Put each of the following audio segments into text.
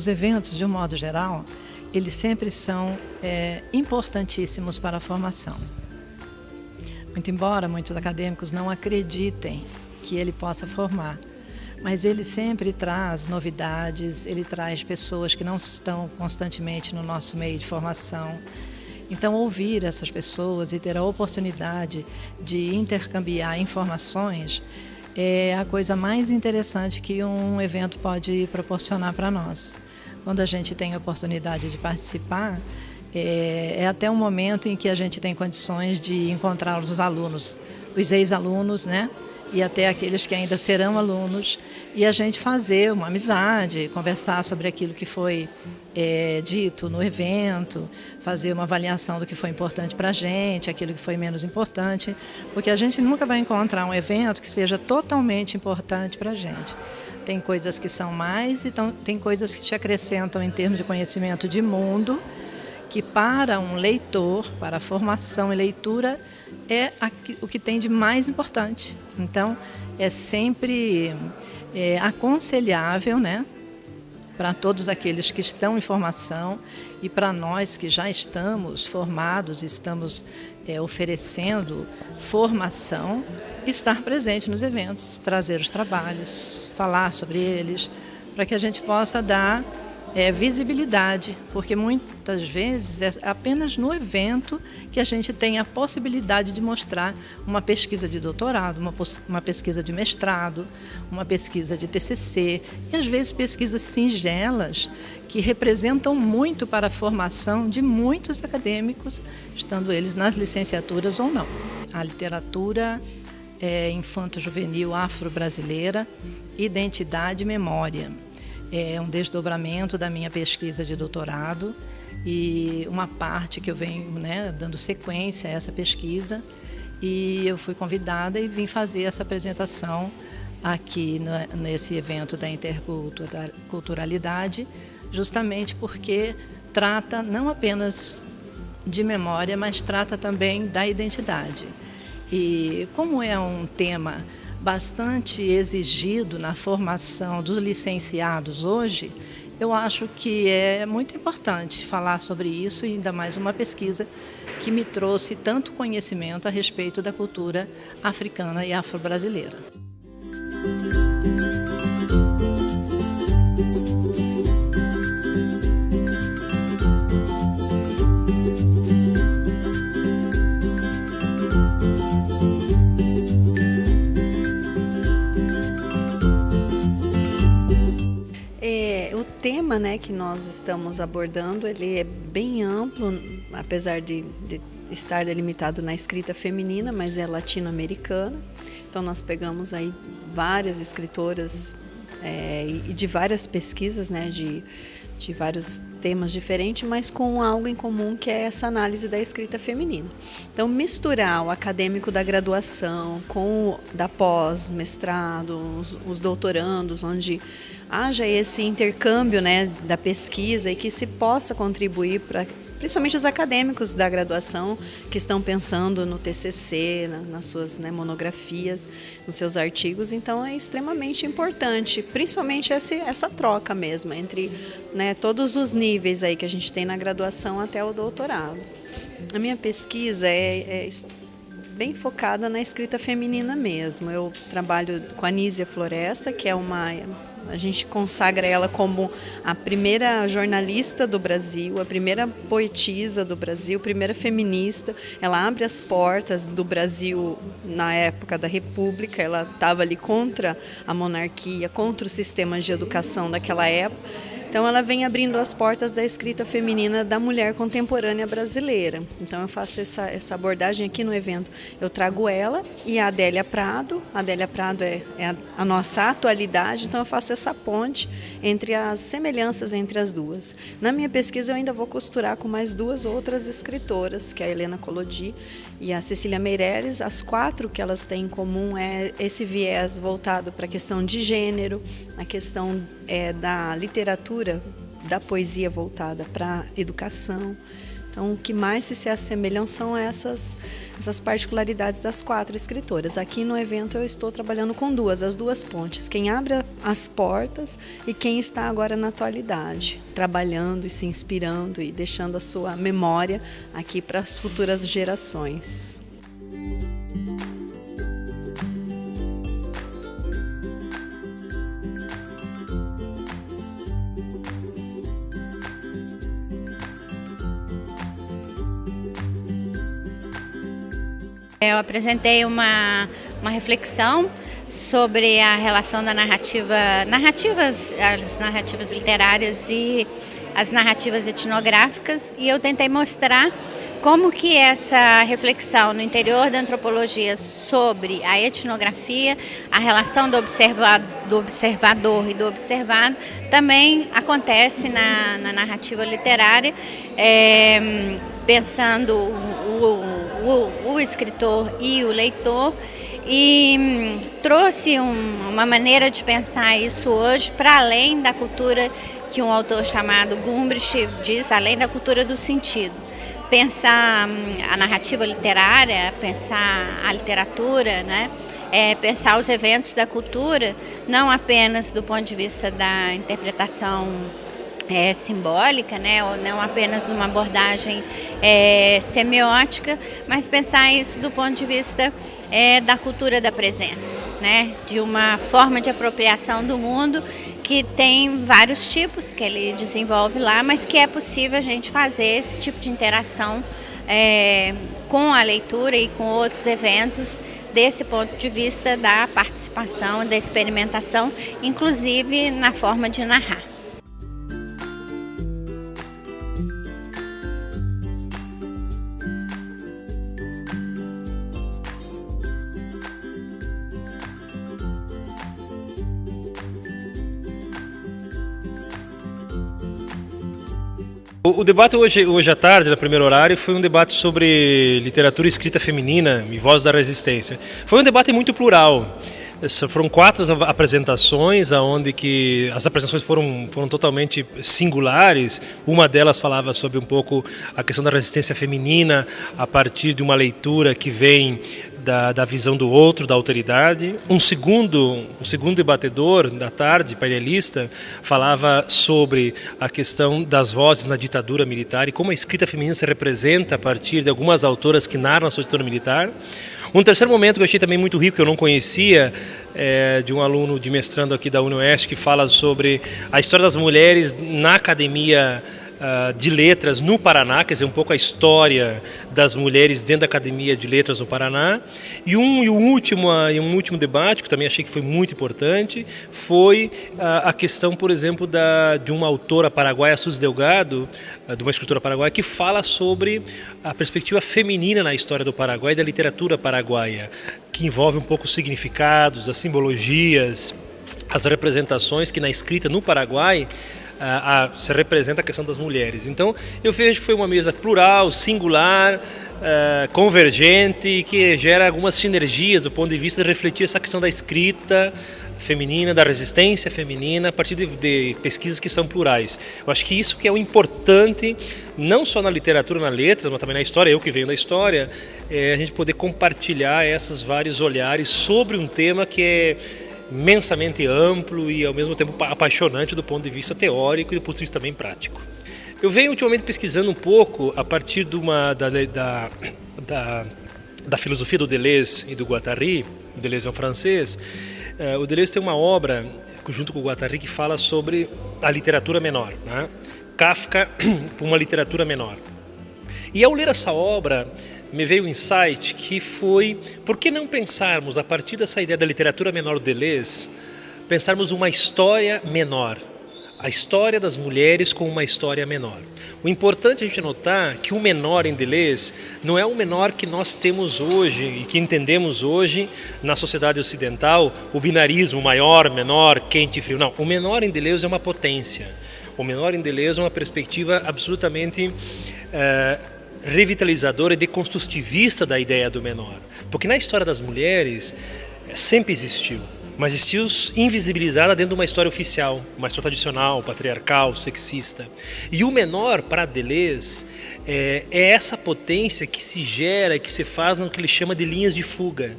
os eventos, de um modo geral, eles sempre são importantíssimos para a formação. Muito embora muitos acadêmicos não acreditem que ele possa formar, mas ele sempre traz novidades, ele traz pessoas que não estão constantemente no nosso meio de formação. Então, ouvir essas pessoas e ter a oportunidade de intercambiar informações é a coisa mais interessante que um evento pode proporcionar para nós. Quando a gente tem a oportunidade de participar, é até um momento em que a gente tem condições de encontrar os alunos, os ex-alunos, né? E até aqueles que ainda serão alunos, e a gente fazer uma amizade, conversar sobre aquilo que foi dito no evento, fazer uma avaliação do que foi importante para a gente, aquilo que foi menos importante, porque a gente nunca vai encontrar um evento que seja totalmente importante para a gente. Tem coisas que são mais, então tem coisas que te acrescentam em termos de conhecimento de mundo, que para um leitor, para a formação e leitura, é o que tem de mais importante. Então, é sempre aconselhável, né, para todos aqueles que estão em formação e para nós que já estamos formados, estamos oferecendo formação, estar presente nos eventos, trazer os trabalhos, falar sobre eles, para que a gente possa dar visibilidade, porque muitas vezes é apenas no evento que a gente tem a possibilidade de mostrar uma pesquisa de doutorado, uma pesquisa de mestrado, uma pesquisa de TCC, e às vezes pesquisas singelas que representam muito para a formação de muitos acadêmicos, estando eles nas licenciaturas ou não. A literatura infanto-juvenil afro-brasileira, identidade e memória. É um desdobramento da minha pesquisa de doutorado e uma parte que eu venho dando sequência a essa pesquisa, e eu fui convidada e vim fazer essa apresentação aqui nesse evento da interculturalidade, justamente porque trata não apenas de memória, mas trata também da identidade. E como é um tema bastante exigido na formação dos licenciados hoje, eu acho que é muito importante falar sobre isso, e ainda mais uma pesquisa que me trouxe tanto conhecimento a respeito da cultura africana e afro-brasileira. O tema, que nós estamos abordando, ele é bem amplo, apesar de estar delimitado na escrita feminina, mas é latino-americana. Então nós pegamos aí várias escritoras e de várias pesquisas, de vários temas diferentes, mas com algo em comum, que é essa análise da escrita feminina. Então, misturar o acadêmico da graduação com o da pós-mestrado, os doutorandos, onde haja esse intercâmbio da pesquisa e que se possa contribuir para principalmente os acadêmicos da graduação que estão pensando no TCC, nas suas monografias, nos seus artigos. Então é extremamente importante, principalmente essa troca mesmo entre todos os níveis aí que a gente tem na graduação até o doutorado. A minha pesquisa é bem focada na escrita feminina mesmo. Eu trabalho com a Nízia Floresta, que é a gente consagra ela como a primeira jornalista do Brasil, a primeira poetisa do Brasil, a primeira feminista. Ela abre as portas do Brasil na época da República. Ela estava ali contra a monarquia, contra o sistema de educação daquela época. Então, ela vem abrindo as portas da escrita feminina da mulher contemporânea brasileira. Então, eu faço essa abordagem aqui no evento. Eu trago ela e a Adélia Prado. A Adélia Prado é a nossa atualidade, então eu faço essa ponte entre as semelhanças entre as duas. Na minha pesquisa, eu ainda vou costurar com mais duas outras escritoras, que é a Helena Collodi e a Cecília Meireles. As quatro que elas têm em comum é esse viés voltado para a questão de gênero, a questão da literatura, da poesia voltada para a educação. Então, o que mais se assemelham são essas particularidades das 4 escritoras. Aqui no evento eu estou trabalhando com as duas pontes, quem abre as portas e quem está agora na atualidade, trabalhando e se inspirando e deixando a sua memória aqui para as futuras gerações. Eu apresentei uma reflexão sobre a relação da as narrativas literárias e as narrativas etnográficas, e eu tentei mostrar como que essa reflexão no interior da antropologia sobre a etnografia, a relação do observador e do observado, também acontece na narrativa literária, pensando o escritor e o leitor, e trouxe uma maneira de pensar isso hoje para além da cultura que um autor chamado Gumbrich diz, além da cultura do sentido. Pensar a narrativa literária, pensar a literatura, né? Pensar os eventos da cultura, não apenas do ponto de vista da interpretação simbólica, né, ou não apenas numa abordagem semiótica, mas pensar isso do ponto de vista da cultura da presença, né, de uma forma de apropriação do mundo que tem vários tipos que ele desenvolve lá, mas que é possível a gente fazer esse tipo de interação com a leitura e com outros eventos desse ponto de vista da participação, da experimentação, inclusive na forma de narrar. O debate hoje à tarde, no primeiro horário, foi um debate sobre literatura escrita feminina e voz da resistência. Foi um debate muito plural. Foram 4 apresentações, onde que as apresentações foram totalmente singulares. Uma delas falava sobre um pouco a questão da resistência feminina a partir de uma leitura que vem da visão do outro, da alteridade. Um segundo debatedor da tarde, painelista, falava sobre a questão das vozes na ditadura militar e como a escrita feminina se representa a partir de algumas autoras que narram a sua ditadura militar. Um terceiro momento que eu achei também muito rico, que eu não conhecia, de um aluno de mestrando aqui da UniOeste, que fala sobre a história das mulheres na academia de letras no Paraná, quer dizer, um pouco a história das mulheres dentro da Academia de Letras no Paraná. E um último debate, que também achei que foi muito importante, foi a questão, por exemplo, de uma autora paraguaia, Suzy Delgado, de uma escritora paraguaia, que fala sobre a perspectiva feminina na história do Paraguai e da literatura paraguaia, que envolve um pouco os significados, as simbologias, as representações que na escrita no Paraguai se representa a questão das mulheres. Então, eu vejo que foi uma mesa plural, singular, convergente, que gera algumas sinergias do ponto de vista de refletir essa questão da escrita feminina, da resistência feminina, a partir de pesquisas que são plurais. Eu acho que isso que é o importante, não só na literatura, na letra, mas também na história, eu que venho da história, a gente poder compartilhar esses vários olhares sobre um tema que é imensamente amplo e ao mesmo tempo apaixonante do ponto de vista teórico e do ponto de vista também prático. Eu venho ultimamente pesquisando um pouco a partir da filosofia do Deleuze e do Guattari. O Deleuze é um francês. O Deleuze tem uma obra junto com o Guattari que fala sobre a literatura menor, né? Kafka, uma literatura menor. E ao ler essa obra, me veio um insight que foi, por que não pensarmos, a partir dessa ideia da literatura menor do Deleuze, pensarmos uma história menor, a história das mulheres com uma história menor. O importante é a gente notar que o menor em Deleuze não é o menor que nós temos hoje e que entendemos hoje na sociedade ocidental, o binarismo maior, menor, quente e frio. Não, o menor em Deleuze é uma potência. O menor em Deleuze é uma perspectiva absolutamente revitalizadora e deconstrutivista da ideia do menor. Porque na história das mulheres sempre existiu. mas estilos invisibilizados dentro de uma história oficial, uma história tradicional, patriarcal, sexista. E o menor, para Deleuze, é essa potência que se gera, que se faz no que ele chama de linhas de fuga.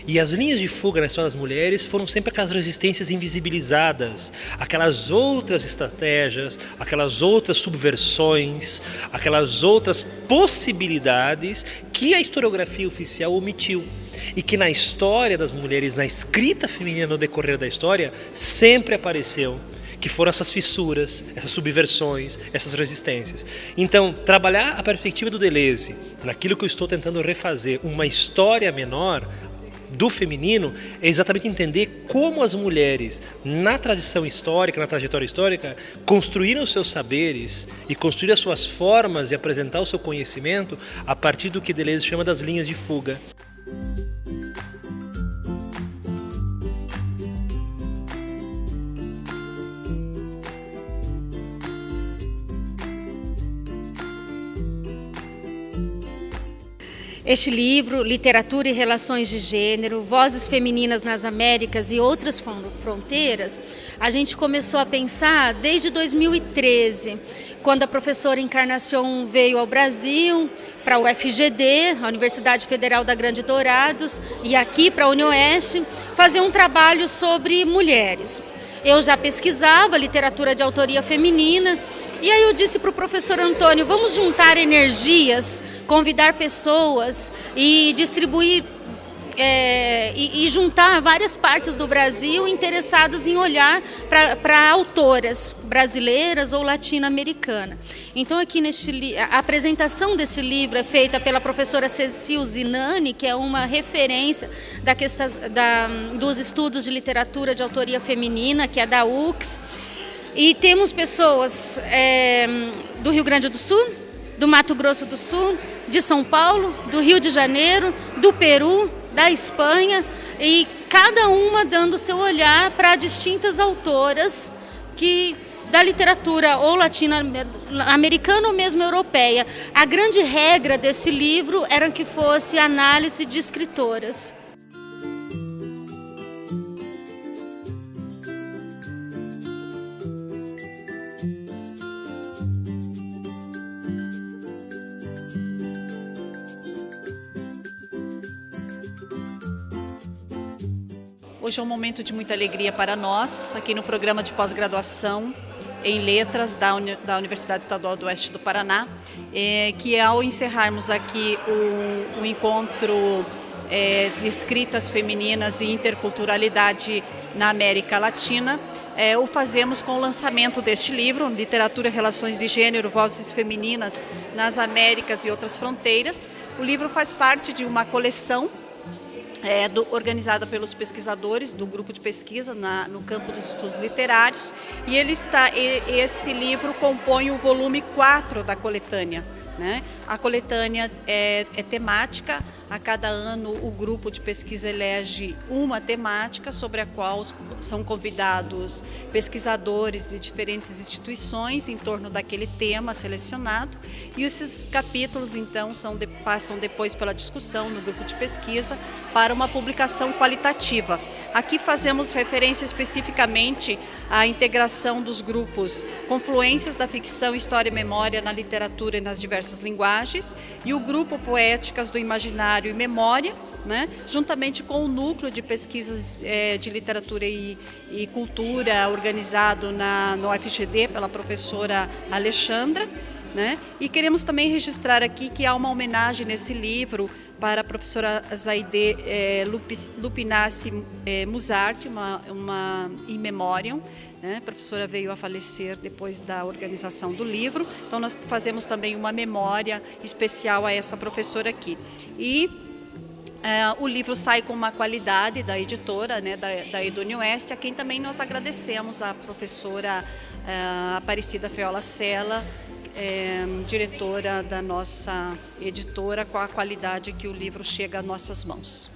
E as linhas de fuga na história das mulheres foram sempre aquelas resistências invisibilizadas, aquelas outras estratégias, aquelas outras subversões, aquelas outras possibilidades que a historiografia oficial omitiu. E que na história das mulheres, na escrita feminina no decorrer da história, sempre apareceu. Que foram essas fissuras, essas subversões, essas resistências. Então, trabalhar a perspectiva do Deleuze, naquilo que eu estou tentando refazer, uma história menor do feminino, é exatamente entender como as mulheres, na tradição histórica, na trajetória histórica, construíram os seus saberes e construíram as suas formas de apresentar o seu conhecimento a partir do que Deleuze chama das linhas de fuga. Este livro, Literatura e Relações de Gênero, Vozes Femininas nas Américas e Outras Fronteiras, a gente começou a pensar desde 2013, quando a professora Encarnação veio ao Brasil, para o UFGD, a Universidade Federal da Grande Dourados, e aqui para a UniOeste, fazer um trabalho sobre mulheres. Eu já pesquisava literatura de autoria feminina, e aí eu disse para o professor Antônio, vamos juntar energias, convidar pessoas e distribuir e juntar várias partes do Brasil interessadas em olhar para autoras brasileiras ou latino-americanas. Então aqui a apresentação desse livro é feita pela professora Cecil Zinani, que é uma referência dos estudos de literatura de autoria feminina, que é da UX. E temos pessoas do Rio Grande do Sul, do Mato Grosso do Sul, de São Paulo, do Rio de Janeiro, do Peru, da Espanha, e cada uma dando seu olhar para distintas autoras da literatura ou latino-americana ou mesmo europeia. A grande regra desse livro era que fosse análise de escritoras. Hoje é um momento de muita alegria para nós, aqui no programa de pós-graduação em Letras da Universidade Estadual do Oeste do Paraná, que ao encerrarmos aqui o encontro de escritas femininas e interculturalidade na América Latina, o fazemos com o lançamento deste livro, Literatura e Relações de Gênero, Vozes Femininas nas Américas e Outras Fronteiras. O livro faz parte de uma coleção organizada pelos pesquisadores do grupo de pesquisa no campo dos estudos literários, e esse livro compõe o volume 4 da coletânea. Né? A coletânea é temática, a cada ano o grupo de pesquisa elege uma temática sobre a qual são convidados pesquisadores de diferentes instituições em torno daquele tema selecionado, e esses capítulos então passam depois pela discussão no grupo de pesquisa para uma publicação qualitativa. Aqui fazemos referência especificamente à integração dos grupos Confluências da Ficção, História e Memória na Literatura e nas Diversas Linguagens, e o grupo Poéticas do Imaginário e Memória, né, juntamente com o núcleo de pesquisas de literatura e cultura organizado no UFGD pela professora Alexandra. Né? E queremos também registrar aqui que há uma homenagem nesse livro para a professora Zaide Lupinassi Musarti, uma in memoriam. Né? A professora veio a falecer depois da organização do livro, então nós fazemos também uma memória especial a essa professora aqui. E o livro sai com uma qualidade da editora, né, da EduUniOeste, a quem também nós agradecemos, a professora Aparecida Feola Sela, diretora da nossa editora, com a qualidade que o livro chega às nossas mãos.